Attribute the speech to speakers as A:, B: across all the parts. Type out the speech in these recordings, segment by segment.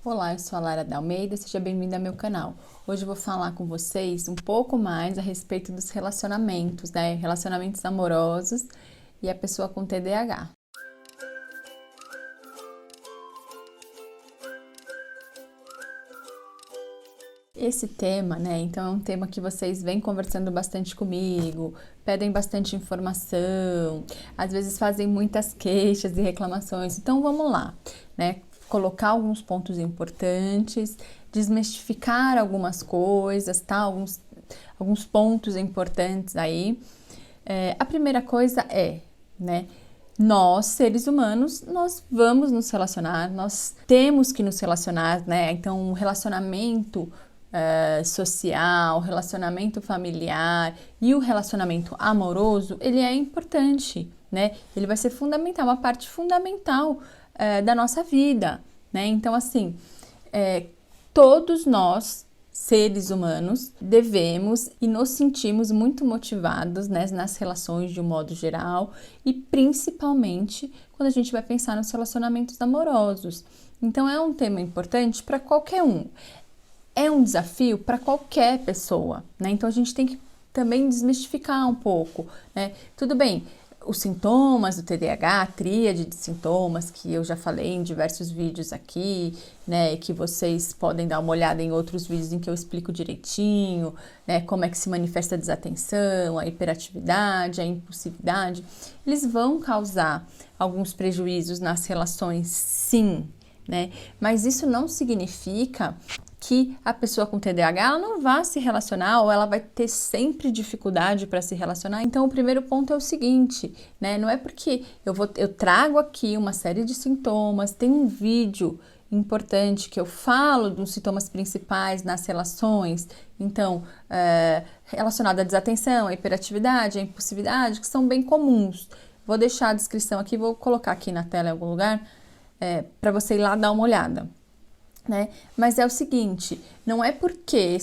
A: Olá, eu sou a Lara da Almeida, seja bem-vinda ao meu canal. Hoje eu vou falar com vocês um pouco mais a respeito dos relacionamentos, né? Relacionamentos amorosos e a pessoa com TDAH. Esse tema, né, então é um tema que vocês vêm conversando bastante comigo, pedem bastante informação, às vezes fazem muitas queixas e reclamações. Então vamos lá, né? Colocar alguns pontos importantes, desmistificar algumas coisas, tá? Alguns pontos importantes aí. A primeira coisa né? Nós, seres humanos, nós vamos nos relacionar, nós temos que nos relacionar, né? Então, o relacionamento social, o relacionamento familiar e o relacionamento amoroso, ele é importante, né? Ele vai ser fundamental, uma parte fundamental da nossa vida, né? Então, assim, todos nós, seres humanos, devemos e nos sentimos muito motivados, né, nas relações de um modo geral e principalmente quando a gente vai pensar nos relacionamentos amorosos. Então, é um tema importante para qualquer um. É um desafio para qualquer pessoa, né? Então, a gente tem que também desmistificar um pouco, né? Tudo bem, os sintomas do TDAH, a tríade de sintomas, que eu já falei em diversos vídeos aqui, né, que vocês podem dar uma olhada em outros vídeos em que eu explico direitinho, né, como é que se manifesta a desatenção, a hiperatividade, a impulsividade, eles vão causar alguns prejuízos nas relações, sim, né, mas isso não significa que a pessoa com TDAH ela não vai se relacionar ou ela vai ter sempre dificuldade para se relacionar. Então, o primeiro ponto é o seguinte, né? Não é porque eu trago aqui uma série de sintomas, tem um vídeo importante que eu falo dos sintomas principais nas relações, então, relacionado à desatenção, à hiperatividade, à impulsividade, que são bem comuns. Vou deixar a descrição aqui, vou colocar aqui na tela em algum lugar, para você ir lá dar uma olhada. Né? Mas é o seguinte, não é porque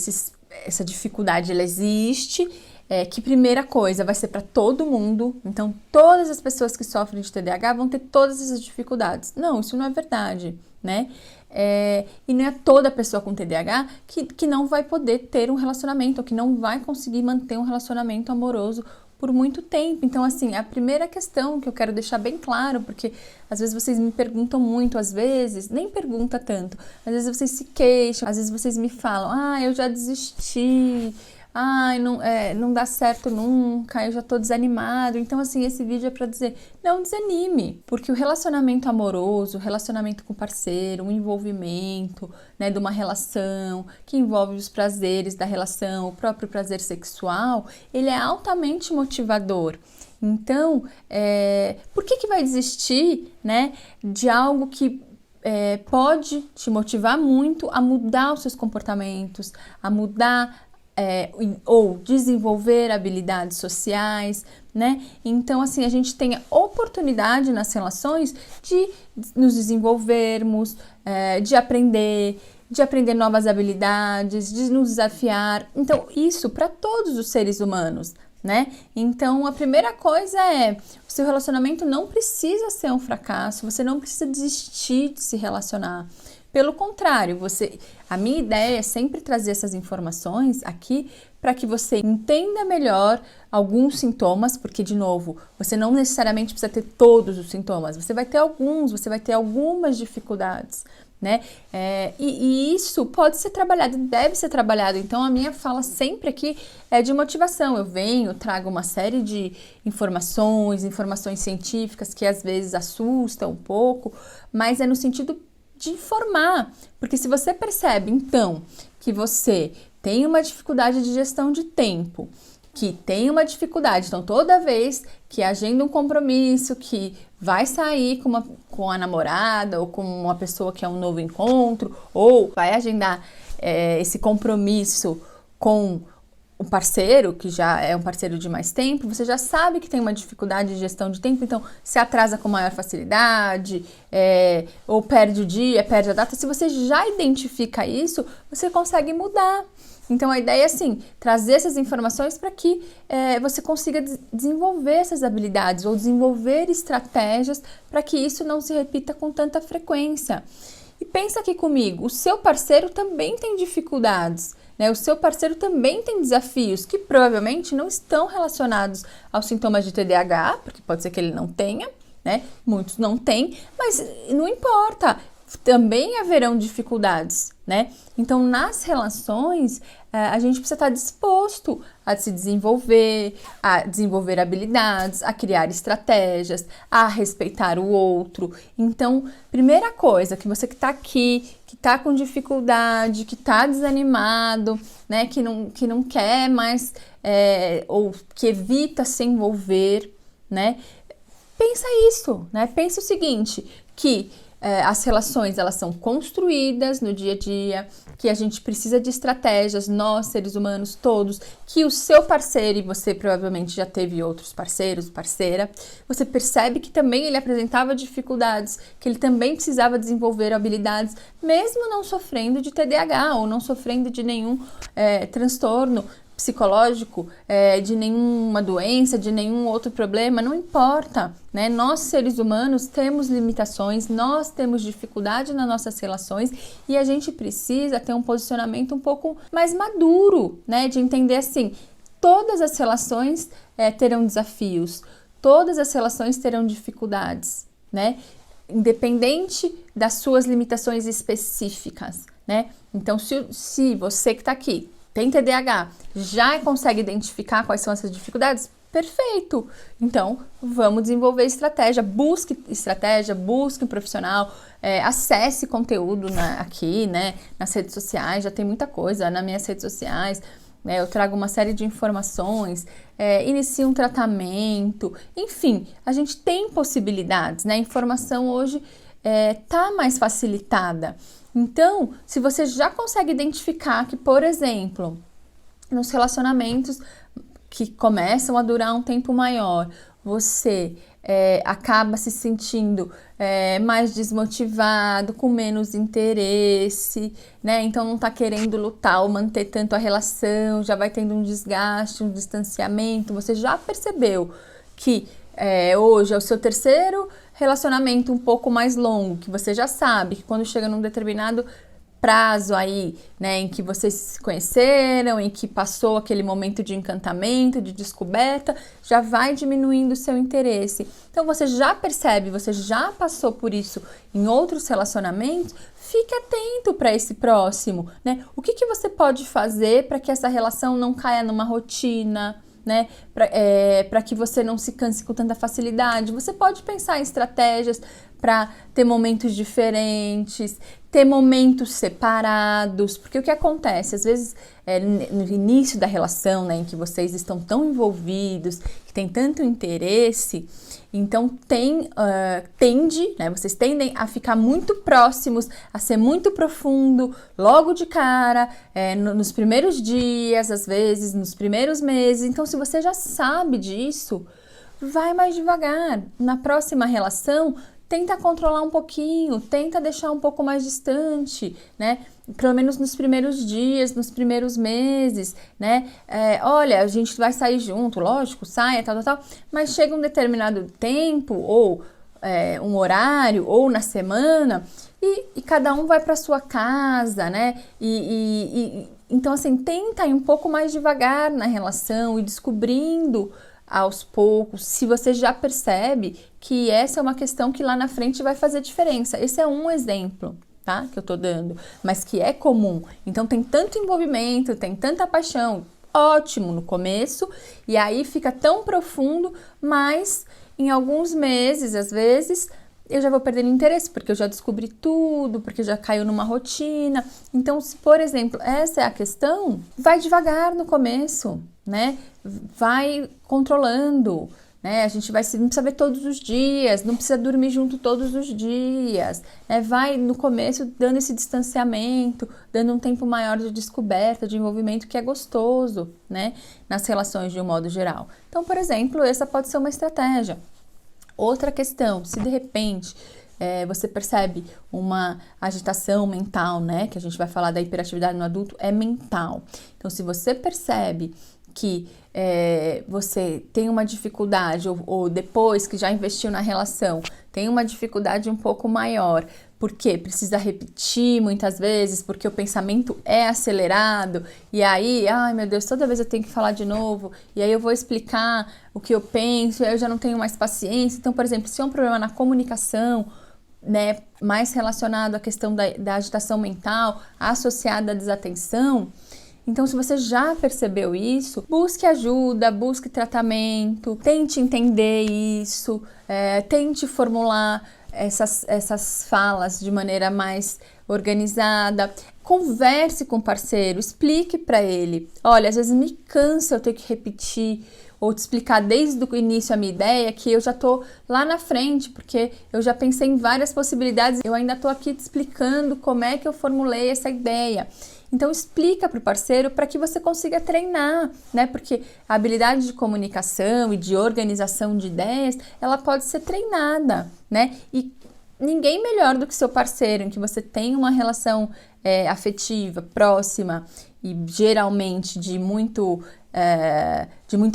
A: essa dificuldade ela existe, que primeira coisa vai ser para todo mundo, então todas as pessoas que sofrem de TDAH vão ter todas essas dificuldades. Não, isso não é verdade, né? E não é toda pessoa com TDAH que não vai poder ter um relacionamento, ou que não vai conseguir manter um relacionamento amoroso por muito tempo. Então, assim, a primeira questão que eu quero deixar bem claro, porque às vezes vocês me perguntam muito, às vezes, nem pergunta tanto, às vezes vocês se queixam, às vezes vocês me falam, eu já desisti, não dá certo nunca, eu já tô desanimado. Então, assim, esse vídeo é para dizer, não desanime, porque o relacionamento amoroso, o relacionamento com o parceiro, o envolvimento, né, de uma relação que envolve os prazeres da relação, o próprio prazer sexual, ele é altamente motivador. Então, por que vai desistir, né, de algo que pode te motivar muito a mudar os seus comportamentos, a mudar ou desenvolver habilidades sociais, né? Então, assim, a gente tem a oportunidade nas relações de nos desenvolvermos, de aprender novas habilidades, de nos desafiar. Então, isso para todos os seres humanos, né? Então, a primeira coisa o seu relacionamento não precisa ser um fracasso, você não precisa desistir de se relacionar. Pelo contrário, a minha ideia é sempre trazer essas informações aqui para que você entenda melhor alguns sintomas, porque, de novo, você não necessariamente precisa ter todos os sintomas, você vai ter alguns, você vai ter algumas dificuldades, né? E isso pode ser trabalhado, deve ser trabalhado. Então, a minha fala sempre aqui é de motivação. Eu trago uma série de informações científicas que às vezes assustam um pouco, mas é no sentido de informar, porque se você percebe, então, que você tem uma dificuldade de gestão de tempo, que tem uma dificuldade, então toda vez que agenda um compromisso, que vai sair com a namorada ou com uma pessoa que é um novo encontro, ou vai agendar esse compromisso com o parceiro, que já é um parceiro de mais tempo, você já sabe que tem uma dificuldade de gestão de tempo, então se atrasa com maior facilidade, ou perde o dia, perde a data. Se você já identifica isso, você consegue mudar. Então, a ideia é, assim, trazer essas informações para que você consiga desenvolver essas habilidades ou desenvolver estratégias para que isso não se repita com tanta frequência. E pensa aqui comigo, o seu parceiro também tem dificuldades, né? O seu parceiro também tem desafios que provavelmente não estão relacionados aos sintomas de TDAH, porque pode ser que ele não tenha, né? Muitos não têm, mas não importa, também haverão dificuldades, né? Então, nas relações, a gente precisa estar disposto a se desenvolver, a desenvolver habilidades, a criar estratégias, a respeitar o outro. Então, primeira coisa, que você que está aqui, que está com dificuldade, que está desanimado, né? Que não quer mais, ou que evita se envolver, né? Pensa isso, né? Pensa o seguinte, que as relações, elas são construídas no dia a dia, que a gente precisa de estratégias, nós, seres humanos todos, que o seu parceiro, e você provavelmente já teve outros parceiros, parceira, você percebe que também ele apresentava dificuldades, que ele também precisava desenvolver habilidades, mesmo não sofrendo de TDAH ou não sofrendo de nenhum transtorno psicológico, de nenhuma doença, de nenhum outro problema, não importa, né? Nós, seres humanos, temos limitações, nós temos dificuldade nas nossas relações e a gente precisa ter um posicionamento um pouco mais maduro, né? De entender assim, todas as relações terão desafios, todas as relações terão dificuldades, né? Independente das suas limitações específicas, né? Então, se você que está aqui tem TDAH, já consegue identificar quais são essas dificuldades? Perfeito! Então, vamos desenvolver estratégia, busque um profissional, acesse conteúdo aqui, né, nas redes sociais, já tem muita coisa nas minhas redes sociais, eu trago uma série de informações, inicie um tratamento, enfim, a gente tem possibilidades, né, a informação hoje tá mais facilitada. Então, se você já consegue identificar que, por exemplo, nos relacionamentos que começam a durar um tempo maior, você acaba se sentindo mais desmotivado, com menos interesse, né? Então não tá querendo lutar ou manter tanto a relação, já vai tendo um desgaste, um distanciamento. Você já percebeu que hoje é o seu terceiro relacionamento um pouco mais longo, que você já sabe que quando chega num determinado prazo aí, né, em que vocês se conheceram, em que passou aquele momento de encantamento, de descoberta, já vai diminuindo o seu interesse. Então você já percebe, você já passou por isso em outros relacionamentos, fique atento para esse próximo, né? O que você pode fazer para que essa relação não caia numa rotina, né? Para que você não se canse com tanta facilidade. Você pode pensar em estratégias para ter momentos diferentes, ter momentos separados, porque o que acontece, às vezes, no início da relação, né, em que vocês estão tão envolvidos, que tem tanto interesse, então tende, né, vocês tendem a ficar muito próximos, a ser muito profundo, logo de cara, nos primeiros dias, às vezes, nos primeiros meses. Então, se você já sabe disso, vai mais devagar. Na próxima relação, tenta controlar um pouquinho, tenta deixar um pouco mais distante, né? Pelo menos nos primeiros dias, nos primeiros meses, né? Olha, a gente vai sair junto, lógico, saia, tal, mas chega um determinado tempo, ou um horário, ou na semana, e cada um vai para sua casa, né? Então, assim, tenta ir um pouco mais devagar na relação e descobrindo aos poucos, se você já percebe que essa é uma questão que lá na frente vai fazer diferença. Esse é um exemplo, tá? Que eu tô dando, mas que é comum. Então tem tanto envolvimento, tem tanta paixão, ótimo no começo, e aí fica tão profundo, mas em alguns meses, às vezes, eu já vou perdendo interesse, porque eu já descobri tudo, porque já caiu numa rotina. Então, se, por exemplo, essa é a questão, vai devagar no começo, né? Vai controlando, né? A gente não precisa ver todos os dias, não precisa dormir junto todos os dias, né? Vai no começo dando esse distanciamento, dando um tempo maior de descoberta, de envolvimento, que é gostoso, né? Nas relações de um modo geral. Então, por exemplo, essa pode ser uma estratégia. Outra questão, se de repente você percebe uma agitação mental, né? Que a gente vai falar da hiperatividade no adulto, é mental. Então, se você percebe que você tem uma dificuldade, ou depois que já investiu na relação, tem uma dificuldade um pouco maior Por quê? Precisa repetir muitas vezes, porque o pensamento é acelerado, e aí, ai meu Deus, toda vez eu tenho que falar de novo, e aí eu vou explicar o que eu penso, e aí eu já não tenho mais paciência. Então, por exemplo, se é um problema na comunicação, né, mais relacionado à questão da agitação mental, associada à desatenção, então, se você já percebeu isso, busque ajuda, busque tratamento, tente entender isso, tente formular essas falas de maneira mais organizada. Converse com o parceiro, explique para ele. Olha, às vezes me cansa eu ter que repetir ou te explicar desde o início a minha ideia, que eu já tô lá na frente, porque eu já pensei em várias possibilidades, eu ainda tô aqui te explicando como é que eu formulei essa ideia. Então, explica para o parceiro para que você consiga treinar, né? Porque a habilidade de comunicação e de organização de ideias, ela pode ser treinada, né? E ninguém melhor do que seu parceiro, em que você tem uma relação afetiva, próxima e geralmente de muita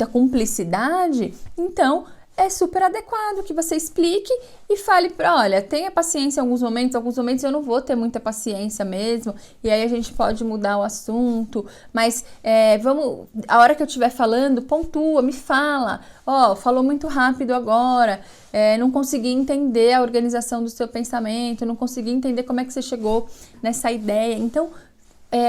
A: cumplicidade, então é super adequado que você explique e fale olha, tenha paciência em alguns momentos eu não vou ter muita paciência mesmo, e aí a gente pode mudar o assunto, mas a hora que eu estiver falando, pontua, me fala, falou muito rápido agora, não consegui entender a organização do seu pensamento, não consegui entender como é que você chegou nessa ideia. Então,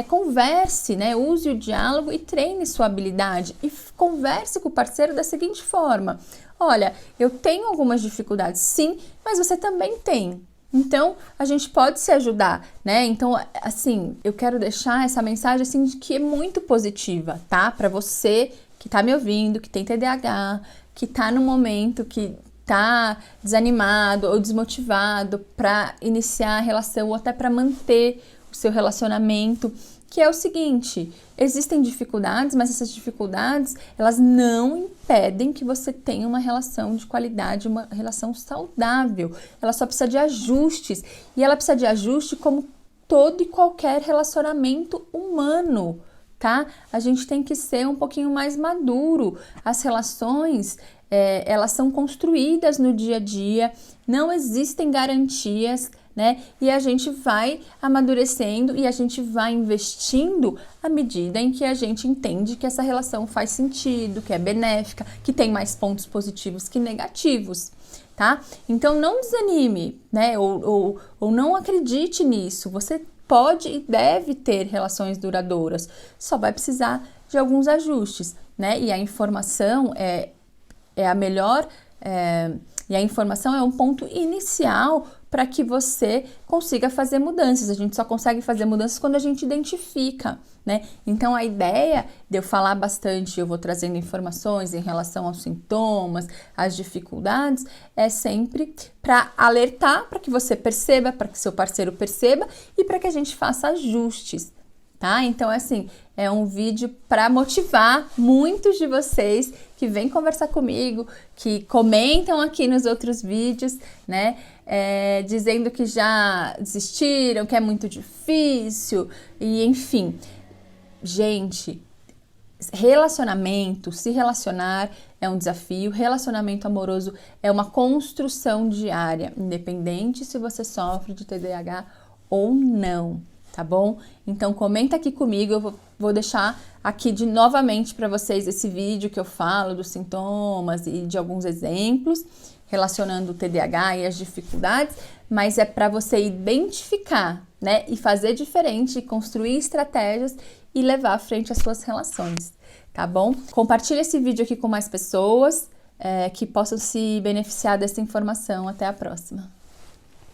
A: converse, né? Use o diálogo e treine sua habilidade e converse com o parceiro da seguinte forma: olha, eu tenho algumas dificuldades, sim, mas você também tem. Então, a gente pode se ajudar, né? Então, assim, eu quero deixar essa mensagem assim de que é muito positiva, tá? Para você que tá me ouvindo, que tem TDAH, que tá no momento que tá desanimado ou desmotivado para iniciar a relação ou até para manter o seu relacionamento, que é o seguinte: existem dificuldades, mas essas dificuldades, elas não impedem que você tenha uma relação de qualidade, uma relação saudável. Ela só precisa de ajustes, e ela precisa de ajuste como todo e qualquer relacionamento humano, tá? A gente tem que ser um pouquinho mais maduro. As relações, elas são construídas no dia a dia, não existem garantias, né? E a gente vai amadurecendo e a gente vai investindo à medida em que a gente entende que essa relação faz sentido, que é benéfica, que tem mais pontos positivos que negativos, tá? Então não desanime, né? Ou não acredite nisso. Você pode e deve ter relações duradouras, só vai precisar de alguns ajustes, né? E a informação é a melhor, e a informação é um ponto inicial para que você consiga fazer mudanças. A gente só consegue fazer mudanças quando a gente identifica, né? Então, a ideia de eu falar bastante, eu vou trazendo informações em relação aos sintomas, às dificuldades, é sempre para alertar, para que você perceba, para que seu parceiro perceba e para que a gente faça ajustes, tá? Então, assim, é um vídeo para motivar muitos de vocês que vêm conversar comigo, que comentam aqui nos outros vídeos, né? Dizendo que já desistiram, que é muito difícil, e enfim. Gente, se relacionar é um desafio, relacionamento amoroso é uma construção diária, independente se você sofre de TDAH ou não. Tá bom? Então comenta aqui comigo, eu vou deixar aqui novamente para vocês esse vídeo que eu falo dos sintomas e de alguns exemplos relacionando o TDAH e as dificuldades, mas é para você identificar, né? E fazer diferente, construir estratégias e levar à frente as suas relações, tá bom? Compartilha esse vídeo aqui com mais pessoas que possam se beneficiar dessa informação. Até a próxima!